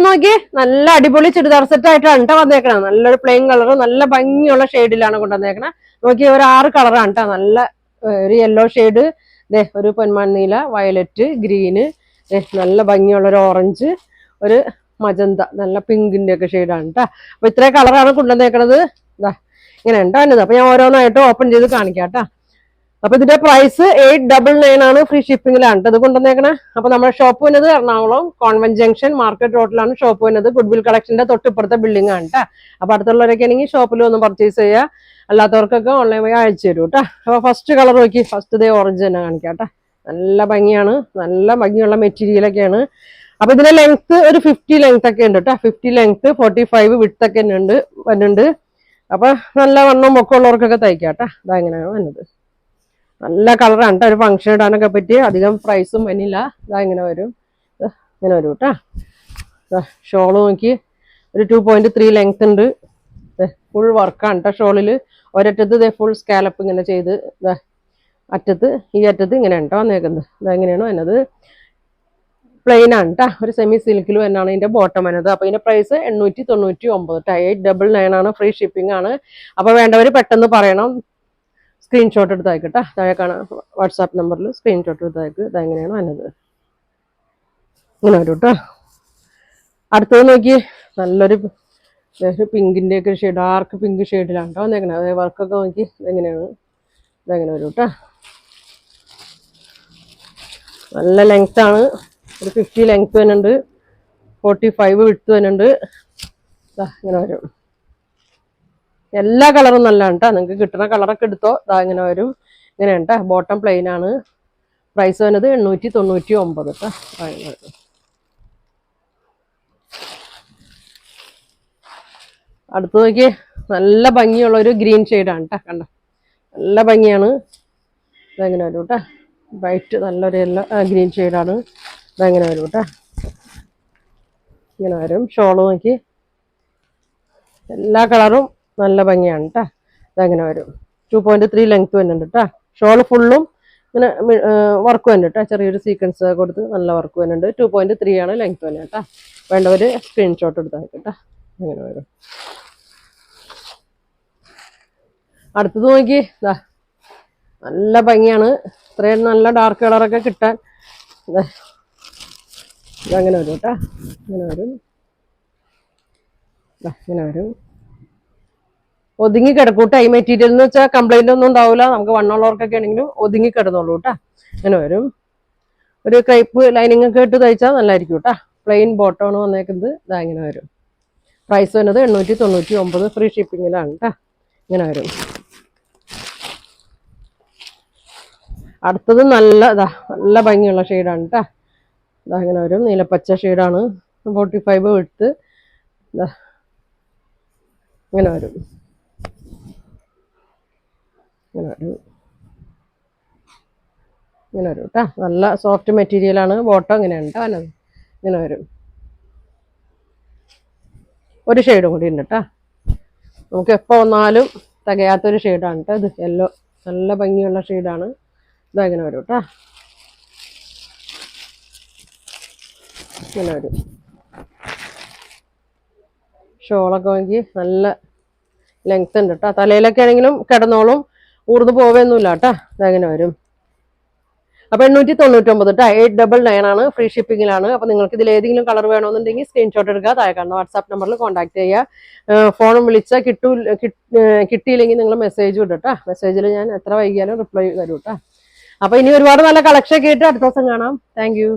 നോക്കി നല്ല അടിപൊളി ചുരിദാർ സെറ്റ് ആയിട്ടാണ് കേട്ടോ വന്നേക്കണം. നല്ലൊരു പ്ലെയിൻ കളർ നല്ല ഭംഗിയുള്ള ഷെയ്ഡിലാണ് കൊണ്ടുവന്നേക്കണേ. നോക്കി ഒരു 6 കളറാണ് കേട്ടോ. നല്ല ഒരു യെല്ലോ ഷെയ്ഡ്, ഒരു പൊന്മാനീല, വയലറ്റ്, ഗ്രീന്, നല്ല ഭംഗിയുള്ള ഒരു ഓറഞ്ച്, ഒരു മജന്ത, നല്ല പിങ്കിന്റെ ഒക്കെ ഷെയ്ഡാണ് കേട്ടോ. അപ്പൊ ഇത്രയും കളറാണ് കൊണ്ടുവന്നേക്കണത്. ഇതാ ഇങ്ങനെ ഉണ്ടാകുന്നത്. അപ്പൊ ഞാൻ ഓരോന്നായിട്ട് ഓപ്പൺ ചെയ്ത് കാണിക്കാം കേട്ടോ. അപ്പൊ ഇതിന്റെ പ്രൈസ് 899 ആണ്. ഫ്രീ ഷിപ്പിംഗിലാണ് ഇത് കൊണ്ടുവന്നേക്കണേ. അപ്പൊ നമ്മുടെ ഷോപ്പ് വരുന്നത് എറണാകുളം കോൺവെന്റ് ജംഗ്ഷൻ മാർക്കറ്റ് റോഡിലാണ് ഷോപ്പ് വരുന്നത്. ഗുഡ്വിൽ കളക്ഷന്റെ തൊട്ടിപ്പുറത്തെ ബിൽഡിംഗ് ആണ് കേട്ടോ. അപ്പൊ അടുത്തുള്ളവരൊക്കെ ആണെങ്കിൽ ഷോപ്പിൽ ഒന്ന് പർച്ചേസ് ചെയ്യുക, അല്ലാത്തവർക്കൊക്കെ ഓൺലൈൻ വഴി അയച്ചു തരും കേട്ടോ. അപ്പൊ ഫസ്റ്റ് കളർ നോക്കി, ഫസ്റ്റ് ഇതേ ഓറഞ്ച് തന്നെ കാണിക്കാം കേട്ടോ. നല്ല ഭംഗിയാണ്, നല്ല ഭംഗിയുള്ള മെറ്റീരിയലൊക്കെയാണ്. അപ്പൊ ഇതിന്റെ ലെങ്ത് ഒരു 50 ലെങ്ത് ഒക്കെ ഉണ്ട് കേട്ടോ. 50 ലെങ്ത്, 45 വിഡ്ത്ത് ഒക്കെ വരുന്നുണ്ട്. അപ്പൊ നല്ല വണ്ണം ഒക്കെ ഉള്ളവർക്കൊക്കെ തയ്ക്കാം കേട്ടോ. ഇതാ എങ്ങനെയാണ് വന്നത്. നല്ല കളറാണ് കേട്ടോ. ഒരു ഫംഗ്ഷൻ ഇടാനൊക്കെ പറ്റി. അധികം പ്രൈസും വന്നില്ല. ഇതാ ഇങ്ങനെ വരും, ഇങ്ങനെ വരും കേട്ടോ. ഷോള് നോക്കി ഒരു 2.3 ലെങ്ത് ഉണ്ട്. ഫുൾ വർക്കാണ് കേട്ടോ ഷോളില്. ഒരറ്റത്ത് ഫുൾ സ്കാലപ്പ് ഇങ്ങനെ ചെയ്ത് അറ്റത്ത് ഈ അറ്റത്ത് ഇങ്ങനെ ഉണ്ടോ വന്നേക്കുന്നത്. ഇതാ എങ്ങനെയാണ് വന്നത്. പ്ലെയിൻ ആണ് കേട്ടോ. ഒരു സെമി സിൽക്കിൽ തന്നെയാണ് ഇതിന്റെ ബോട്ടം വന്നത്. അപ്പൊ ഇതിന്റെ പ്രൈസ് 899 899 ആണ്. ഫ്രീ ഷിപ്പിംഗ് ആണ്. അപ്പൊ വേണ്ടവർ പെട്ടെന്ന് പറയണം. സ്ക്രീൻഷോട്ട് എടുത്ത് അയക്കട്ടെ. താഴെ കാണാം വാട്സാപ്പ് നമ്പറിൽ സ്ക്രീൻഷോട്ട് എടുത്ത് അയക്ക്. ഇതെങ്ങനെയാണ് വന്നത്. ഇങ്ങനെ വരും കേട്ടോ. അടുത്തത് നോക്കി നല്ലൊരു പിങ്കിന്റെ ഒക്കെ ഷെയ്ഡ്, ഡാർക്ക് പിങ്ക് ഷെയ്ഡിലാണ് കേട്ടോ വന്നേക്കണേ. അതായത് വർക്കൊക്കെ നോക്കി ഇതെങ്ങനെയാണ്. ഇതെങ്ങനെ വരും കേട്ടോ. നല്ല ലെങ്ത് ആണ്. ഒരു 50 ലെങ്ത് വരുന്നുണ്ട്, 45 വിഡ്ത്ത് വരുന്നുണ്ട്. ഇങ്ങനെ വരും. എല്ലാ കളറും നല്ലതാണ് കേട്ടോ. നിങ്ങൾക്ക് കിട്ടുന്ന കളറൊക്കെ എടുത്തോ. ഇതാ ഇങ്ങനെ വരും. ഇങ്ങനെയാണ് കേട്ടോ. ബോട്ടം പ്ലെയിൻ ആണ്. പ്രൈസ് വരുന്നത് 899 കേട്ടോ. അടുത്ത് നോക്കി നല്ല ഭംഗിയുള്ള ഒരു ഗ്രീൻ ഷെയ്ഡാണ് കേട്ടോ. കണ്ട നല്ല ഭംഗിയാണ്. ഇതെങ്ങനെ വരും കേട്ടോ. ബ്രൈറ്റ് നല്ലൊരു ഗ്രീൻ ഷെയ്ഡാണ്. ഇതെങ്ങനെ വരും കേട്ടോ. ഇങ്ങനെ വരും. ഷോള് നോക്കി എല്ലാ കളറും നല്ല ഭംഗിയാണ് കേട്ടോ. ഇതെങ്ങനെ വരും. 2.3 ലെങ്ത് വരുന്നുണ്ട് കേട്ടോ. ഷോള് ഫുള്ളും ഇങ്ങനെ വർക്ക് വരുന്നുണ്ട് കേട്ടോ. ചെറിയൊരു സീക്വൻസ് കൊടുത്ത് നല്ല വർക്ക് വരുന്നുണ്ട്. 2.3 ആണ് ലെങ്ത് വരുന്നത് കേട്ടോ. വേണ്ടവര് സ്ക്രീൻഷോട്ട് എടുത്താൽ കേട്ടോ. അങ്ങനെ വരും. അടുത്തത് നോക്കി നല്ല ഭംഗിയാണ്. ഇത്രയും നല്ല ഡാർക്ക് കളറൊക്കെ കിട്ടാൻ ഇതങ്ങനെ വരും കേട്ടോ. ഇങ്ങനെ വരും. ഇങ്ങനെ വരും. ഒതുങ്ങി കിടക്കൂട്ടോ. ഈ മെറ്റീരിയൽ എന്ന് വെച്ചാൽ കംപ്ലൈന്റ് ഒന്നും ഉണ്ടാവില്ല. നമുക്ക് വണ്ണമുള്ളവർക്കൊക്കെ ആണെങ്കിലും ഒതുങ്ങി കിടന്നുള്ളൂ കേട്ടോ. ഇങ്ങനെ വരും. ഒരു ക്രൈപ്പ് ലൈനിങ് ഒക്കെ ഇട്ട് തയ്ച്ചാൽ നല്ലതായിരിക്കും കേട്ടോ. പ്ലെയിൻ ബോട്ടമാണ് വന്നേക്കുന്നത്. ഇതാ ഇങ്ങനെ വരും. പ്രൈസ് വരുന്നത് 899. ഫ്രീ ഷിപ്പിങ്ങിലാണ് കേട്ടോ. ഇങ്ങനെ വരും. അടുത്തത് നല്ല ഭംഗിയുള്ള ഷെയ്ഡാണ് കേട്ടോ. ഇതാ ഇങ്ങനെ വരും. നീലപ്പച്ച ഷെയ്ഡാണ്. 45 വിഡ്ത്ത്. ഇങ്ങനെ വരും. ഇങ്ങനെ വരും. ഇങ്ങനെ വരും കേട്ടോ. നല്ല സോഫ്റ്റ് മെറ്റീരിയലാണ്. ബോട്ടം ഇങ്ങനെയാണ് കേട്ടോ വന്നത്. ഇങ്ങനെ വരും. ഒരു ഷെയ്ഡും കൂടി ഉണ്ട് കേട്ടോ. നമുക്ക് എപ്പോൾ വന്നാലും തികയാത്തൊരു ഷെയ്ഡാണ് കേട്ടോ ഇത്. യെല്ലോ നല്ല ഭംഗിയുള്ള ഷെയ്ഡാണ്. ഇതങ്ങനെ വരും കേട്ടോ. ഇങ്ങനെ വരും. ഷോളൊക്കെ നോക്കി നല്ല ലെങ്ത് ഉണ്ട് കേട്ടോ. തലയിലൊക്കെ ആണെങ്കിലും കിടന്നോളും, ഊർന്ന് പോവുകയൊന്നുമില്ല കേട്ടോ. ഇതങ്ങനെ വരും. അപ്പൊ 899 കേട്ടോ. 899 ആണ്. ഫ്രീ ഷിപ്പിങ്ങിലാണ്. അപ്പൊ നിങ്ങൾക്ക് ഇതിൽ ഏതെങ്കിലും കളർ വേണമെന്നുണ്ടെങ്കിൽ സ്ക്രീൻഷോട്ട് എടുക്കുക. താഴെ കാണുന്ന വാട്സാപ്പ് നമ്പറിൽ കോൺടാക്ട് ചെയ്യുക. ഫോൺ വിളിച്ചാൽ കിട്ടിയില്ലെങ്കിൽ നിങ്ങൾ മെസ്സേജ് വിടും കേട്ടോ. മെസ്സേജിൽ ഞാൻ എത്ര വൈകിയാലും റിപ്ലൈ തരും കേട്ടോ. അപ്പൊ ഇനി ഒരുപാട് നല്ല കളക്ഷൻ ഒക്കെ ആയിട്ട് അടുത്ത ദിവസം കാണാം. Thank you.